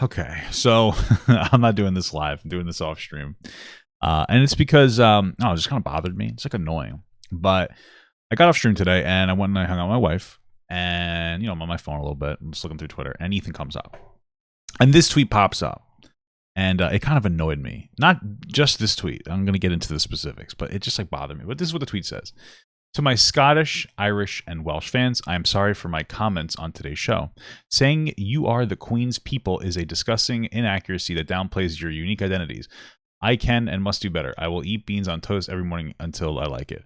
Okay, so I'm not doing this live. I'm doing this off stream. And it's because it just kind of bothered me. It's like annoying. But I got off stream today and I went and I hung out with my wife. And, I'm on my phone a little bit. I'm just looking through Twitter. And Ethan comes up. And this tweet pops up. And it kind of annoyed me. Not just this tweet. I'm going to get into the specifics. But it just bothered me. But this is what the tweet says. To my Scottish, Irish, and Welsh fans, I am sorry for my comments on today's show. Saying you are the Queen's people is a disgusting inaccuracy that downplays your unique identities. I can and must do better. I will eat beans on toast every morning until I like it.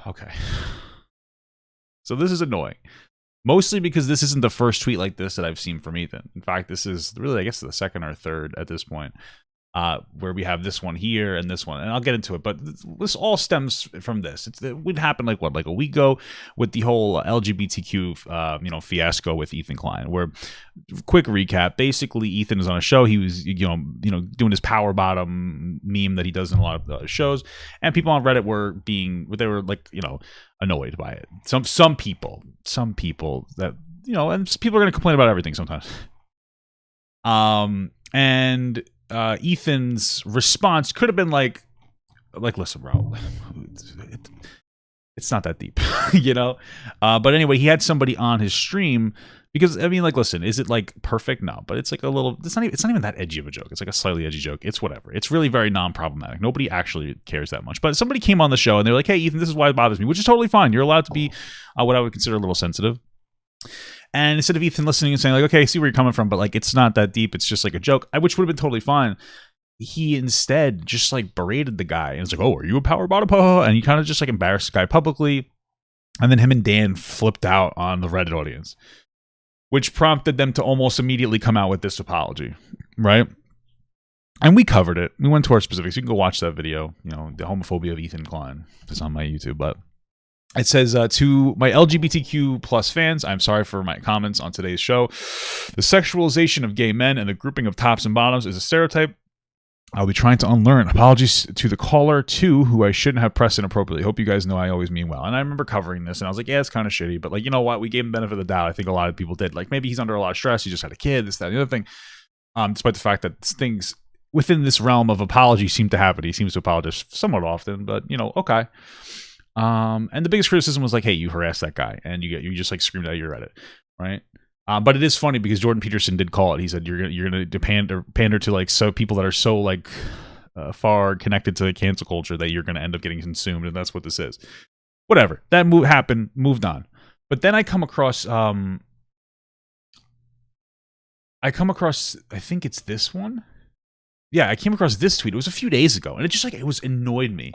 Okay. So this is annoying. Mostly because this isn't the first tweet like this that I've seen from Ethan. In fact, this is really, I guess, the second or third at this point. Where we have this one here and this one, and I'll get into it, but this all stems from this. It would happen like a week ago with the whole LGBTQ fiasco with Ethan Klein. Where, quick recap, basically Ethan is on a show. He was doing his power bottom meme that he does in a lot of shows, and people on Reddit were annoyed by it. Some people that and people are going to complain about everything sometimes. And Ethan's response could have been like, listen, bro, it's not that deep, But anyway, he had somebody on his stream because, listen, is it perfect? No, but it's it's not even that edgy of a joke. It's a slightly edgy joke. It's whatever. It's really very non-problematic. Nobody actually cares that much. But somebody came on the show and they're like, hey, Ethan, this is why it bothers me, which is totally fine. You're allowed to be what I would consider a little sensitive. And instead of Ethan listening and saying okay, I see where you're coming from, but it's not that deep. It's just a joke, which would have been totally fine. He instead just berated the guy and was like, oh, are you a power bottom? And he kind of just embarrassed the guy publicly. And then him and Dan flipped out on the Reddit audience, which prompted them to almost immediately come out with this apology, right? And we covered it. We went to our specifics. You can go watch that video. The homophobia of Ethan Klein is on my YouTube, but it says, to my LGBTQ plus fans, I'm sorry for my comments on today's show. The sexualization of gay men and the grouping of tops and bottoms is a stereotype I'll be trying to unlearn. Apologies to the caller, too, who I shouldn't have pressed inappropriately. Hope you guys know I always mean well. And I remember covering this, and I was like, yeah, it's kind of shitty. But, you know what? We gave him the benefit of the doubt. I think a lot of people did. Maybe he's under a lot of stress. He just had a kid, this, that, and the other thing. Despite the fact that things within this realm of apology seem to happen. He seems to apologize somewhat often, but, okay. And the biggest criticism was hey, you harassed that guy and you just screamed out your Reddit, right? But it is funny because Jordan Peterson did call it. He said you're gonna pander to so people that are so far connected to the cancel culture that you're gonna end up getting consumed, and that's what this is. Whatever, that happened, moved on. But then I come across I think it's this one. Yeah, I came across this tweet. It was a few days ago, and it just it was annoyed me.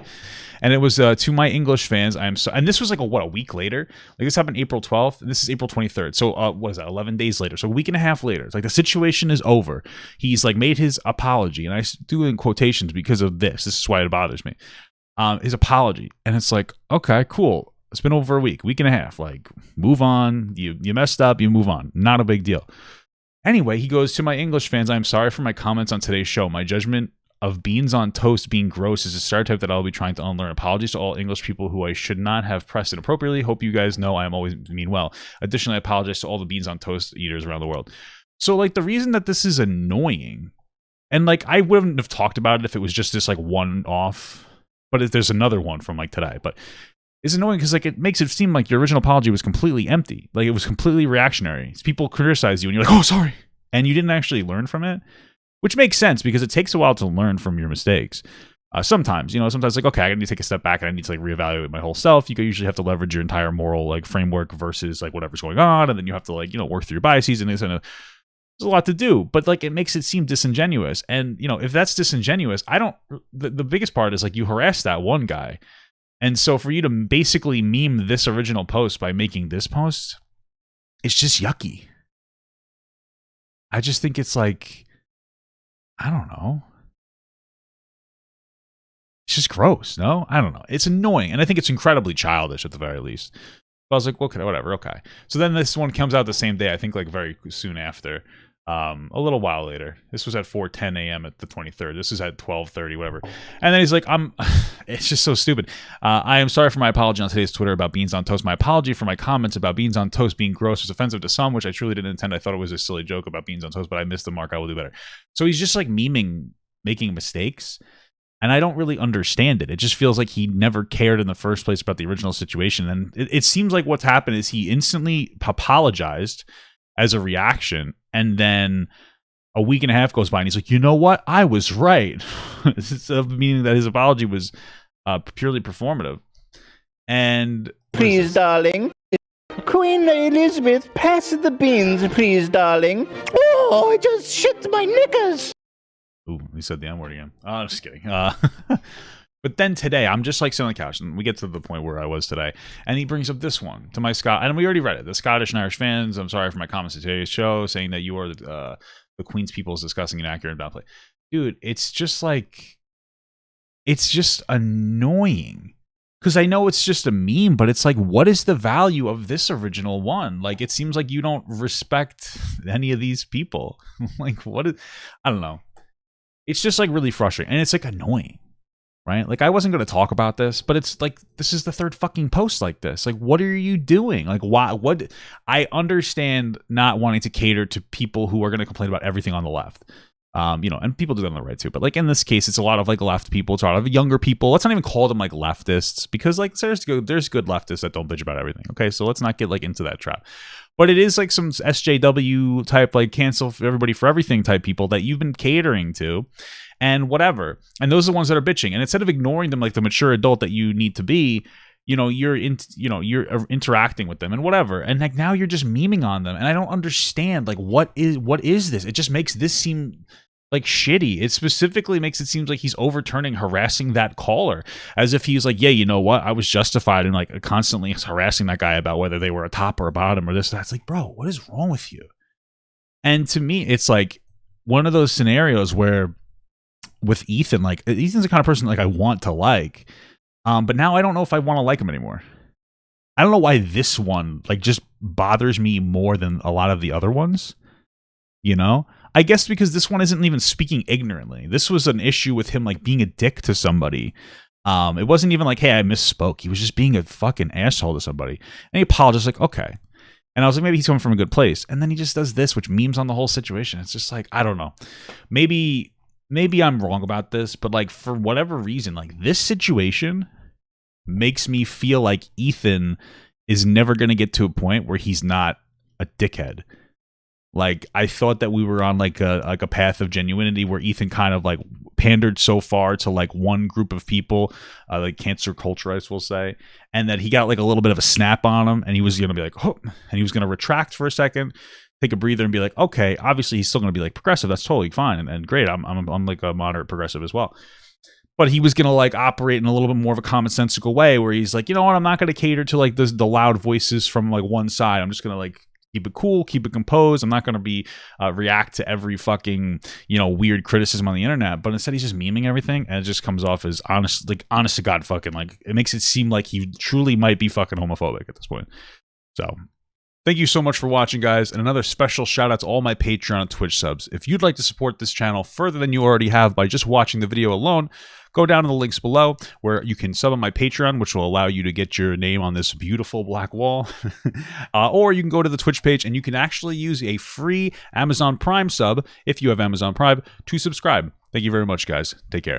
And it was to my English fans. I am so, and this was a week later. This happened April 12th, and this is April 23rd. So what is that? 11 days later. So a week and a half later. It's the situation is over. He's made his apology, and I do in quotations because of this. This is why it bothers me. His apology, and it's okay, cool. It's been over a week and a half. Move on. You messed up. You move on. Not a big deal. Anyway, he goes, to my English fans, I'm sorry for my comments on today's show. My judgment of beans on toast being gross is a stereotype that I'll be trying to unlearn. Apologies to all English people who I should not have pressed inappropriately. Hope you guys know I am always mean well. Additionally, I apologize to all the beans on toast eaters around the world. So, the reason that this is annoying, and, I wouldn't have talked about it if it was just this, one-off, but there's another one from, today, but it's annoying because it makes it seem like your original apology was completely empty. It was completely reactionary. People criticize you and you're oh, sorry. And you didn't actually learn from it, which makes sense because it takes a while to learn from your mistakes. Sometimes, sometimes okay, I need to take a step back and I need to reevaluate my whole self. You usually have to leverage your entire moral framework versus whatever's going on. And then you have to work through your biases and there's a lot to do, but it makes it seem disingenuous. And, if that's disingenuous, the biggest part is you harassed that one guy. And so for you to basically meme this original post by making this post, it's just yucky. I just think it's I don't know. It's just gross, no? I don't know. It's annoying. And I think it's incredibly childish at the very least. But I was okay, whatever, okay. So then this one comes out the same day, I think very soon after. A little while later. This was at 4:10 a.m. at the 23rd. This is at 12:30, whatever. And then he's like, it's just so stupid. I am sorry for my apology on today's Twitter about beans on toast. My apology for my comments about beans on toast being gross was offensive to some, which I truly didn't intend. I thought it was a silly joke about beans on toast, but I missed the mark. I will do better. So he's just like memeing, making mistakes. And I don't really understand it. It just feels like he never cared in the first place about the original situation. And it seems like what's happened is he instantly apologized as a reaction. And then a week and a half goes by and he's like, you know what? I was right. Meaning that his apology was purely performative. And please, darling. Queen Elizabeth, pass the beans, please, darling. Oh, I just shit my knickers. Ooh, he said the N-word again. Oh, I'm just kidding. But then today, I'm just like sitting on the couch, and we get to the point where I was today, and he brings up this one to my and we already read it. The Scottish and Irish fans, I'm sorry for my comments to today's show, saying that you are the Queen's people is discussing inaccurate and downplay. Dude, it's just like, it's just annoying. Because I know it's just a meme, but it's like, what is the value of this original one? Like, it seems like you don't respect any of these people. Like, what is, I don't know. It's just like really frustrating, and it's like annoying. Right? Like, I wasn't going to talk about this, but it's like, this is the third fucking post like this. Like, what are you doing? Like, why? What? I understand not wanting to cater to people who are going to complain about everything on the left. And people do that on the right too. But like in this case, it's a lot of like left people. It's a lot of younger people. Let's not even call them like leftists, because like there's good leftists that don't bitch about everything. Okay, so let's not get like into that trap. But it is like some SJW type, like cancel everybody for everything type people that you've been catering to. And whatever. And those are the ones that are bitching. And instead of ignoring them like the mature adult that you need to be, you're interacting with them and whatever. And like now you're just memeing on them. And I don't understand, like, what is this? It just makes this seem like shitty. It specifically makes it seem like he's harassing that caller, as if he's like, yeah, you know what? I was justified in like constantly harassing that guy about whether they were a top or a bottom or this. That's like, bro, what is wrong with you? And to me, it's like one of those scenarios where with Ethan, like Ethan's the kind of person like I want to like, but now I don't know if I want to like him anymore. I don't know why this one like just bothers me more than a lot of the other ones. I guess because this one isn't even speaking ignorantly. This was an issue with him like being a dick to somebody. It wasn't even like, hey, I misspoke. He was just being a fucking asshole to somebody, and he apologized. Like, okay. And I was like, maybe he's coming from a good place. And then he just does this, which memes on the whole situation. It's just like, I don't know. Maybe I'm wrong about this, but like for whatever reason, like this situation makes me feel like Ethan is never going to get to a point where he's not a dickhead. Like, I thought that we were on like a path of genuinity where Ethan kind of like pandered so far to like one group of people, like cancer culturists will say, and that he got like a little bit of a snap on him, and he was going to be like, oh, and he was going to retract for a second, take a breather, and be like, okay, obviously he's still going to be like progressive. That's totally fine and great. I'm like a moderate progressive as well. But he was going to like operate in a little bit more of a commonsensical way where he's like, you know what? I'm not going to cater to like the loud voices from like one side. I'm just going to like keep it cool, keep it composed. I'm not going to be react to every fucking, weird criticism on the internet. But instead he's just memeing everything, and it just comes off as honest to God fucking, like, it makes it seem like he truly might be fucking homophobic at this point. So thank you so much for watching, guys, and another special shout out to all my Patreon and Twitch subs. If you'd like to support this channel further than you already have by just watching the video alone, go down to the links below where you can sub on my Patreon, which will allow you to get your name on this beautiful black wall. Or you can go to the Twitch page and you can actually use a free Amazon Prime sub, if you have Amazon Prime, to subscribe. Thank you very much, guys. Take care.